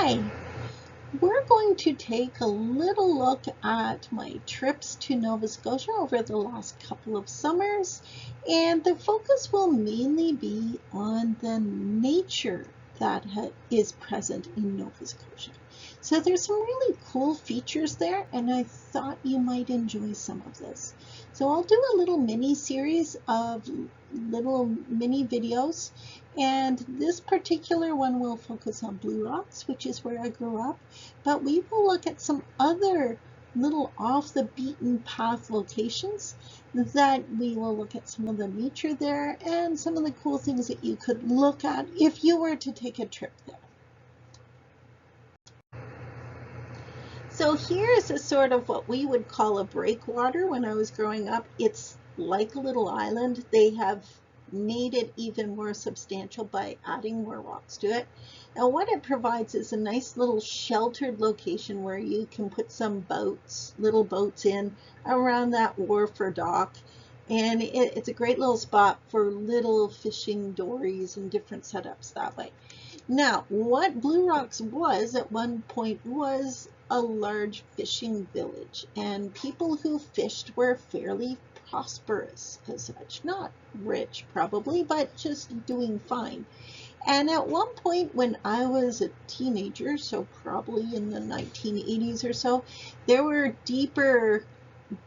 Hi, we're going to take a little look at my trips to Nova Scotia over the last couple of summers, and the focus will mainly be on the nature that is present in Nova Scotia. So there's some really cool features there, and I thought you might enjoy some of this. So I'll do a little mini series of little mini videos, and this particular one will focus on Blue Rocks, which is where I grew up, but we will look at some other little off the beaten path locations that we will look at some of the nature there and some of the cool things that you could look at if you were to take a trip there. So here's a sort of what we would call a breakwater. When I was growing up, it's like a little island. They have made it even more substantial by adding more rocks to it. And what it provides is a nice little sheltered location where you can put some boats, little boats in around that wharf or dock. And it's a great little spot for little fishing dories and different setups that way. Now, what Blue Rocks was at one point was a large fishing village, and people who fished were fairly prosperous as such. Not rich probably, but just doing fine. And at one point when I was a teenager, so probably in the 1980s or so, there were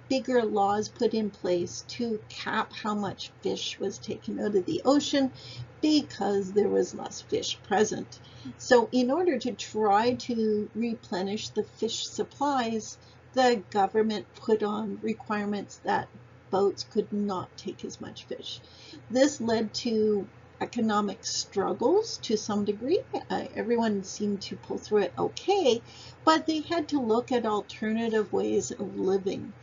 bigger laws put in place to cap how much fish was taken out of the ocean because there was less fish present. So in order to try to replenish the fish supplies, the government put on requirements that boats could not take as much fish. This led to economic struggles to some degree. Everyone seemed to pull through it okay, but they had to look at alternative ways of living.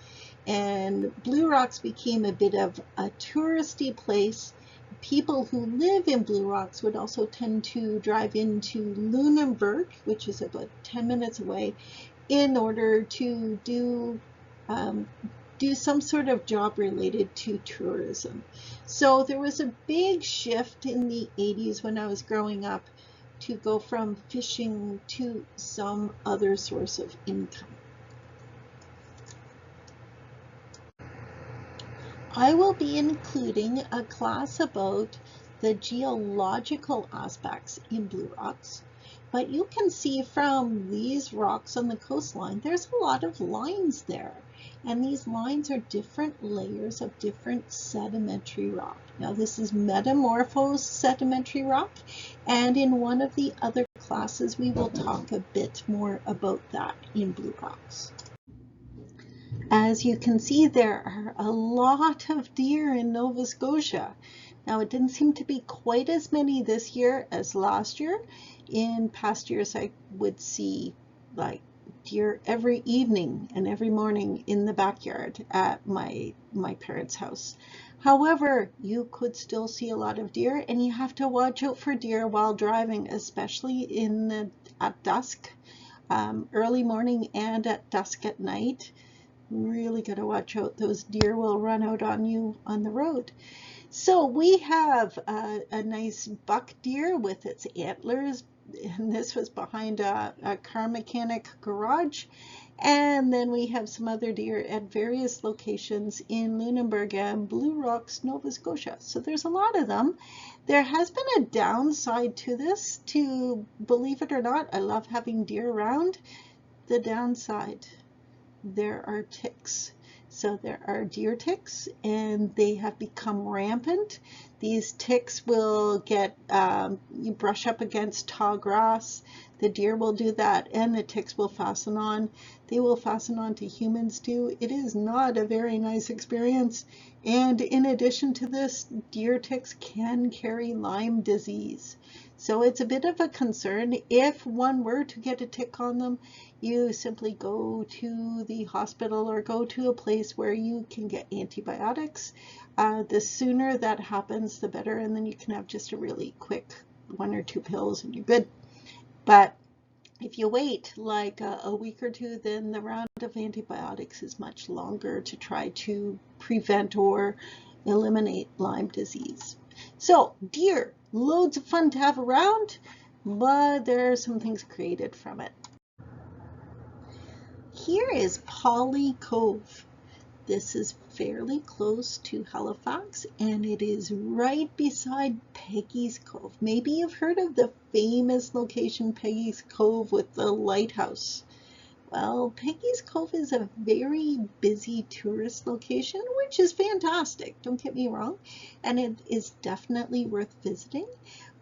And Blue Rocks became a bit of a touristy place. People who live in Blue Rocks would also tend to drive into Lunenburg, which is about 10 minutes away, in order to do some sort of job related to tourism. So there was a big shift in the 80s when I was growing up to go from fishing to some other source of income. I will be including a class about the geological aspects in Blue Rocks, but you can see from these rocks on the coastline, there's a lot of lines there, and these lines are different layers of different sedimentary rock. Now this is metamorphosed sedimentary rock, and in one of the other classes we will talk a bit more about that in Blue Rocks. As you can see, there are a lot of deer in Nova Scotia. Now, it didn't seem to be quite as many this year as last year. In past years, I would see like deer every evening and every morning in the backyard at my parents' house. However, you could still see a lot of deer, and you have to watch out for deer while driving, especially at dusk, early morning and at dusk at night. Really got to watch out. Those deer will run out on you on the road. So we have a nice buck deer with its antlers, and this was behind a car mechanic garage. And then we have some other deer at various locations in Lunenburg and Blue Rocks, Nova Scotia. So there's a lot of them. There has been a downside to this, believe it or not. I love having deer around. The downside: there are ticks. So there are deer ticks, and they have become rampant. These ticks will you brush up against tall grass, the deer will do that, and the ticks will fasten on. They will fasten on to humans too. It is not a very nice experience. And in addition to this, deer ticks can carry Lyme disease. So it's a bit of a concern. If one were to get a tick on them, you simply go to the hospital or go to a place where you can get antibiotics. The sooner that happens, the better, and then you can have just a really quick 1 or 2 pills and you're good. But if you wait like a week or two, then the round of antibiotics is much longer to try to prevent or eliminate Lyme disease. So deer, loads of fun to have around. but there are some things created from it. Here is Polly Cove. This is fairly close to Halifax, and it is right beside Peggy's Cove. Maybe you've heard of the famous location Peggy's Cove with the lighthouse. Well, Peggy's Cove is a very busy tourist location, which is fantastic, don't get me wrong, and it is definitely worth visiting.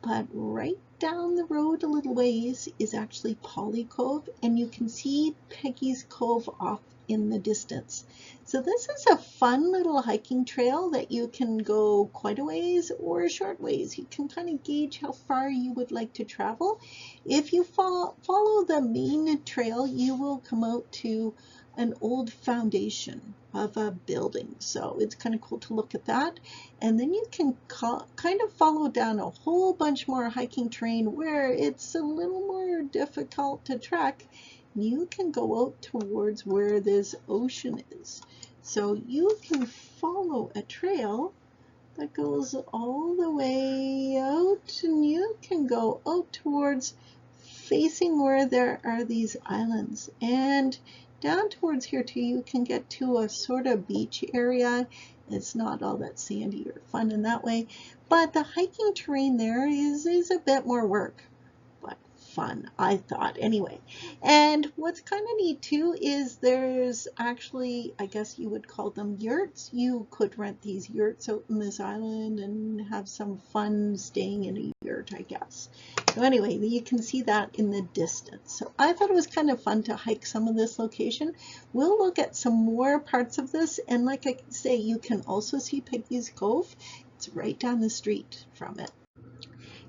But right down the road a little ways is actually Polly Cove, and you can see Peggy's Cove off in the distance. So this is a fun little hiking trail that you can go quite a ways or a short ways. You can kind of gauge how far you would like to travel. If you follow the main trail, you will come out to an old foundation of a building. So it's kind of cool to look at that. And then you can kind of follow down a whole bunch more hiking terrain where it's a little more difficult to trek. You can go out towards where this ocean is. So you can follow a trail that goes all the way out, and you can go out towards facing where there are these islands. And down towards here too, you can get to a sort of beach area. It's not all that sandy or fun in that way, but the hiking terrain there is a bit more work. Fun, I thought, anyway. And what's kind of neat too is there's actually, I guess you would call them yurts. You could rent these yurts out in this island and have some fun staying in a yurt, I guess. So anyway, you can see that in the distance. So I thought it was kind of fun to hike some of this location. We'll look at some more parts of this, and like I say, you can also see Peggy's Cove. It's right down the street from it.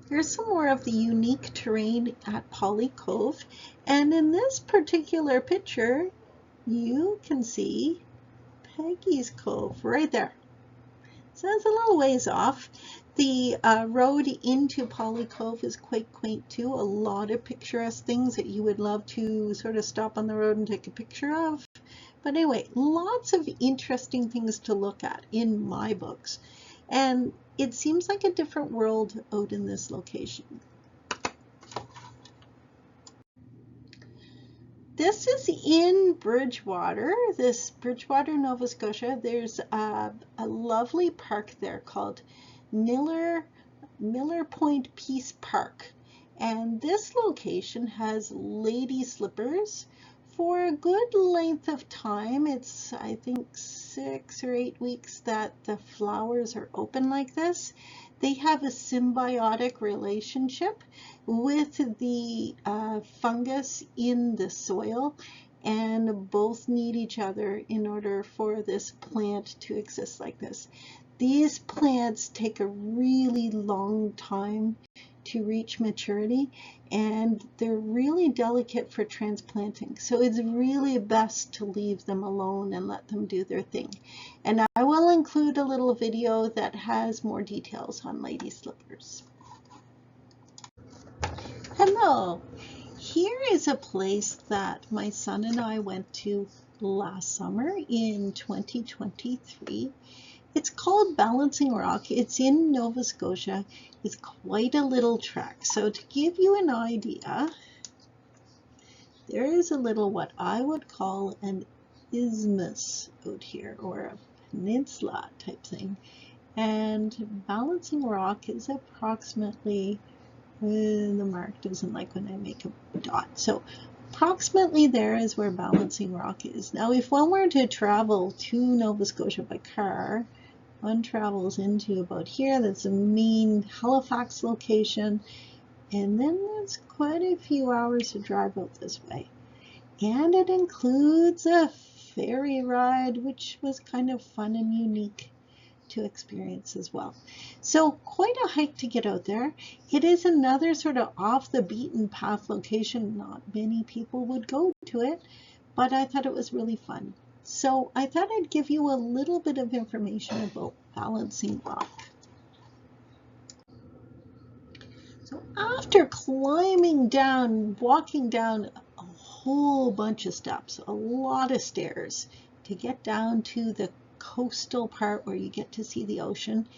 Here's some more of the unique terrain at Polly Cove, and in this particular picture you can see Peggy's Cove right there. So it's a little ways off. The road into Polly Cove is quite quaint too. A lot of picturesque things that you would love to sort of stop on the road and take a picture of. But anyway, lots of interesting things to look at in my books. And it seems like a different world out in this location. This is in Bridgewater, Nova Scotia. There's a lovely park there called Miller Point Peace Park. And this location has lady slippers for a good length of time. It's, I think, 6 or 8 weeks that the flowers are open like this. They have a symbiotic relationship with the fungus in the soil, and both need each other in order for this plant to exist like this. These plants take a really long time to reach maturity, and they're really delicate for transplanting. So it's really best to leave them alone and let them do their thing. And I will include a little video that has more details on lady slippers. Hello, here is a place that my son and I went to last summer in 2023. It's called Balancing Rock. It's in Nova Scotia. It's quite a little trek. So to give you an idea, there is a little what I would call an isthmus out here, or a peninsula type thing. And Balancing Rock is approximately, the mark doesn't like when I make a dot. So approximately there is where Balancing Rock is. Now, if one were to travel to Nova Scotia by car, one travels into about here. That's the main Halifax location, and then there's quite a few hours to drive out this way. And it includes a ferry ride, which was kind of fun and unique to experience as well. So quite a hike to get out there. It is another sort of off the beaten path location. Not many people would go to it, but I thought it was really fun. So I thought I'd give you a little bit of information about Balancing Rock. So after climbing down, walking down a whole bunch of steps, a lot of stairs to get down to the coastal part where you get to see the ocean,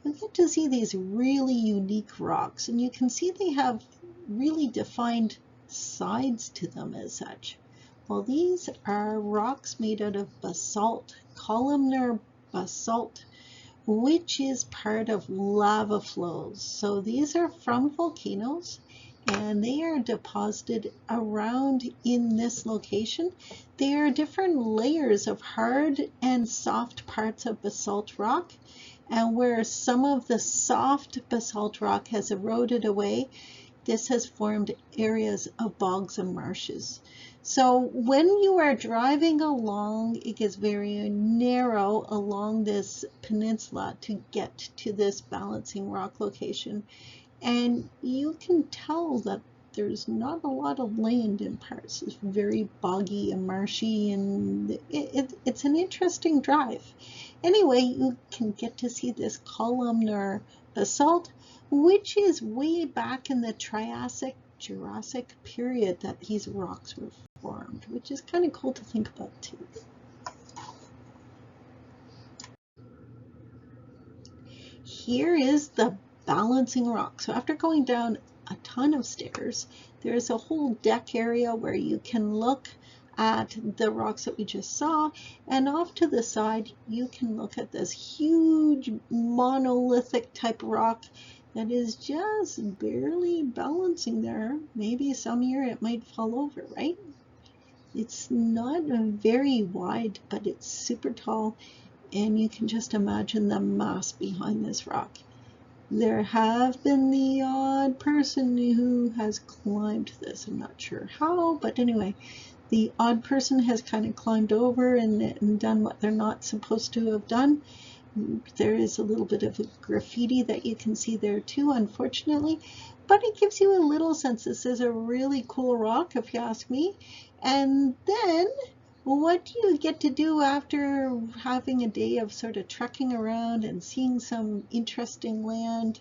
you get to see these really unique rocks, and you can see they have really defined sides to them as such. Well, these are rocks made out of basalt, columnar basalt, which is part of lava flows. So these are from volcanoes, and they are deposited around in this location. There are different layers of hard and soft parts of basalt rock, and where some of the soft basalt rock has eroded away, this has formed areas of bogs and marshes. So when you are driving along, it gets very narrow along this peninsula to get to this balancing rock location. And you can tell that there's not a lot of land in parts. It's very boggy and marshy, and it's an interesting drive. Anyway, you can get to see this columnar basalt, which is way back in the Triassic, Jurassic period that these rocks were formed, which is kind of cool to think about too. Here is the balancing rock. So after going down a ton of stairs, there's a whole deck area where you can look at the rocks that we just saw, and off to the side you can look at this huge monolithic type rock that is just barely balancing there. Maybe some year it might fall over, right? It's not very wide, but it's super tall, and you can just imagine the mass behind this rock. There have been the odd person who has climbed this. I'm not sure how, but anyway, the odd person has kind of climbed over and done what they're not supposed to have done. There is a little bit of a graffiti that you can see there too, unfortunately, but it gives you a little sense. This is a really cool rock, if you ask me. And then what do you get to do after having a day of sort of trekking around and seeing some interesting land?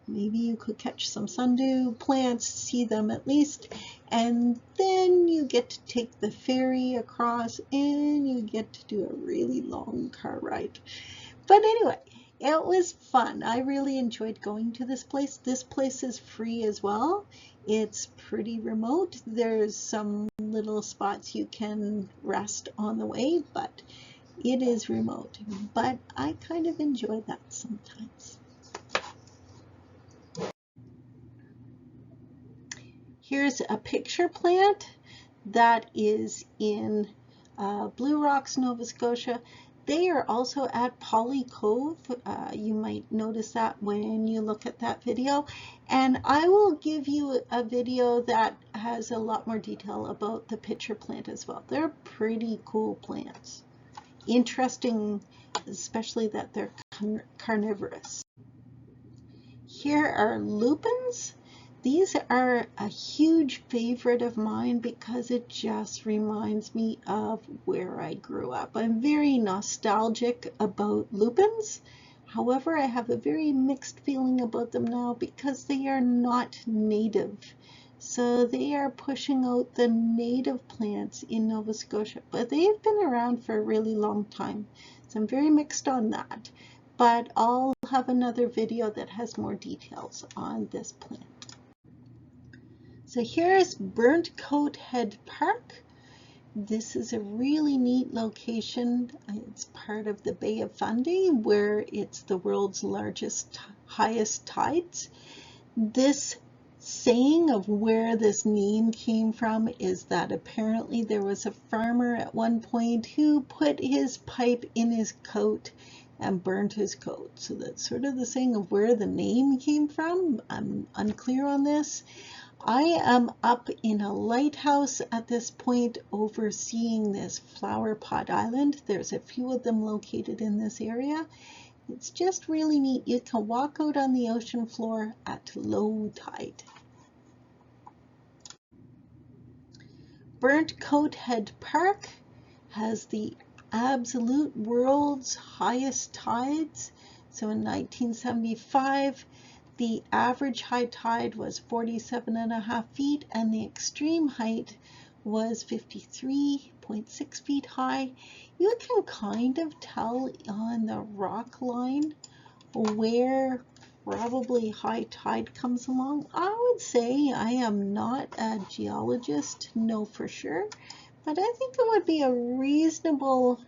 Maybe you could catch some sundew plants, see them at least, and then you get to take the ferry across and you get to do a really long car ride. But anyway, it was fun. I really enjoyed going to this place. This place is free as well. It's pretty remote. There's some little spots you can rest on the way, but it is remote. But I kind of enjoy that sometimes. Here's a picture plant that is in Blue Rocks, Nova Scotia. They are also at Polly Cove. You might notice that when you look at that video. And I will give you a video that has a lot more detail about the pitcher plant as well. They're pretty cool plants. Interesting, especially that they're carnivorous. Here are lupins. These are a huge favorite of mine because it just reminds me of where I grew up. I'm very nostalgic about lupins. However, I have a very mixed feeling about them now because they are not native. So they are pushing out the native plants in Nova Scotia, but they've been around for a really long time. So I'm very mixed on that. But I'll have another video that has more details on this plant. So here's Burnt Coat Head Park. This is a really neat location. It's part of the Bay of Fundy, where it's the world's largest, highest tides. This saying of where this name came from is that apparently there was a farmer at one point who put his pipe in his coat and burned his coat. So that's sort of the saying of where the name came from. I'm unclear on this. I am up in a lighthouse at this point overseeing this flower pot island. There's a few of them located in this area. It's just really neat. You can walk out on the ocean floor at low tide. Burnt Coat Head Park has the absolute world's highest tides. So in 1975, the average high tide was 47.5 feet and the extreme height was 53.6 feet high. You can kind of tell on the rock line where probably high tide comes along. I would say I am not a geologist to know for sure, but I think it would be a reasonable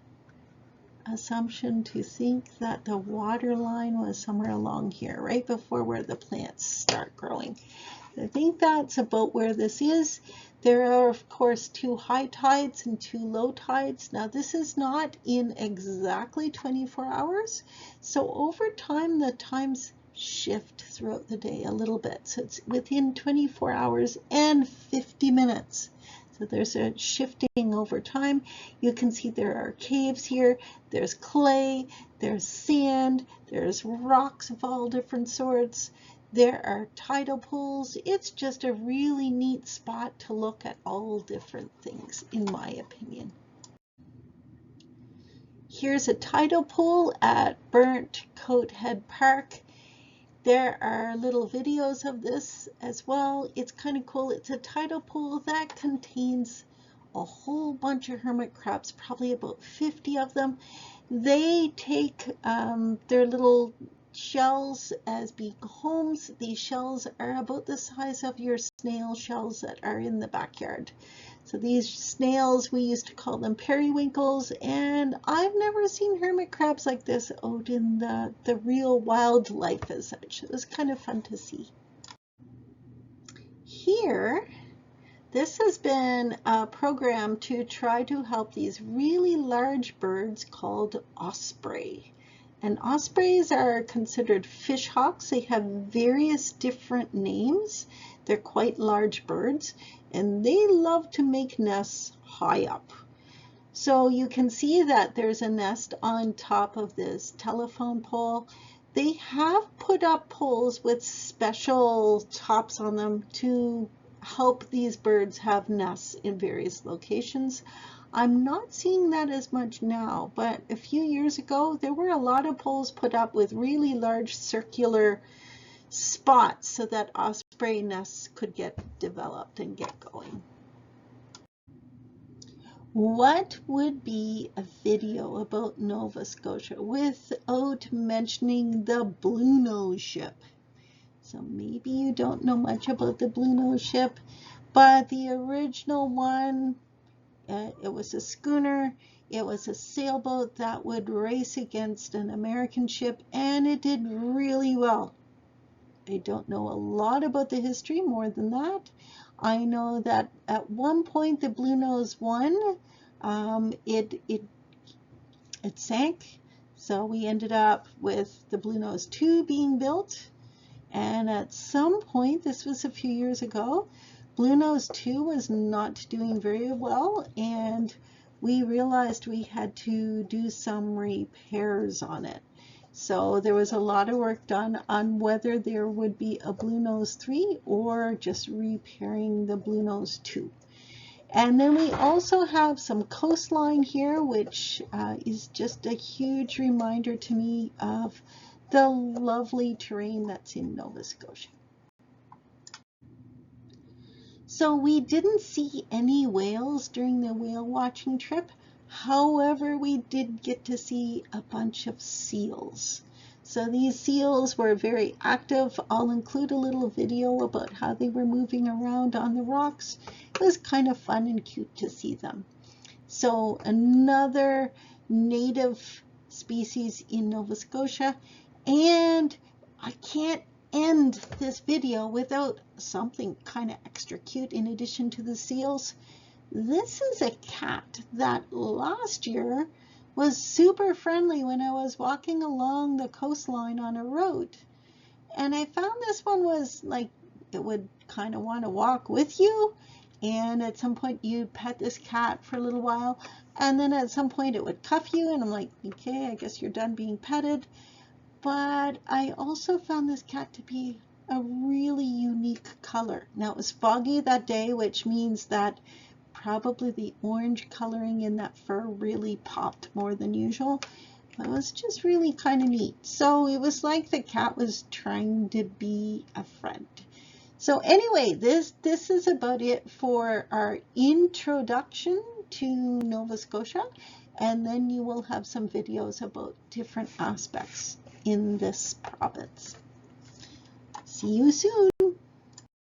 assumption to think that the water line was somewhere along here, right before where the plants start growing. I think that's about where this is. There are, of course, 2 high tides and 2 low tides. Now, this is not in exactly 24 hours. So over time, the times shift throughout the day a little bit. So it's within 24 hours and 50 minutes. So there's a shifting over time. You can see there are caves here. There's clay, there's sand, there's rocks of all different sorts. There are tidal pools. It's just a really neat spot to look at all different things, in my opinion. Here's a tidal pool at Burnt Coat Head Park. There are little videos of this as well. It's kind of cool. It's a tidal pool that contains a whole bunch of hermit crabs, probably about 50 of them. They take their little shells as being homes. These shells are about the size of your snail shells that are in the backyard. So these snails, we used to call them periwinkles, and I've never seen hermit crabs like this out in the real wildlife as such. It was kind of fun to see. Here, this has been a program to try to help these really large birds called osprey. And ospreys are considered fish hawks. They have various different names. They're quite large birds, and they love to make nests high up. So you can see that there's a nest on top of this telephone pole. They have put up poles with special tops on them to help these birds have nests in various locations. I'm not seeing that as much now, but a few years ago, there were a lot of poles put up with really large circular spots so that osprey nests could get developed and get going. What would be a video about Nova Scotia without mentioning the Bluenose ship? So maybe you don't know much about the Bluenose ship, but the original one, it was a schooner. It was a sailboat that would race against an American ship, and it did really well. I don't know a lot about the history more than that. I know that at one point the Bluenose won. It sank, so we ended up with the Bluenose 2 being built. And at some point, this was a few years ago, Bluenose 2 was not doing very well, and we realized we had to do some repairs on it. So there was a lot of work done on whether there would be a Bluenose 3 or just repairing the Bluenose 2. And then we also have some coastline here, which is just a huge reminder to me of the lovely terrain that's in Nova Scotia. So we didn't see any whales during the whale watching trip. However, we did get to see a bunch of seals. So these seals were very active. I'll include a little video about how they were moving around on the rocks. It was kind of fun and cute to see them. So another native species in Nova Scotia. And I can't end this video without something kind of extra cute in addition to the seals. This is a cat that last year was super friendly when I was walking along the coastline on a road. And I found this one was like, it would kind of want to walk with you. And at some point you'd pet this cat for a little while. And then at some point it would cuff you. And I'm like, okay, I guess you're done being petted. But I also found this cat to be a really unique color. Now it was foggy that day, which means that probably the orange coloring in that fur really popped more than usual. It was just really kind of neat. So it was like the cat was trying to be a friend. So anyway, this is about it for our introduction to Nova Scotia. And then you will have some videos about different aspects in this province. See you soon.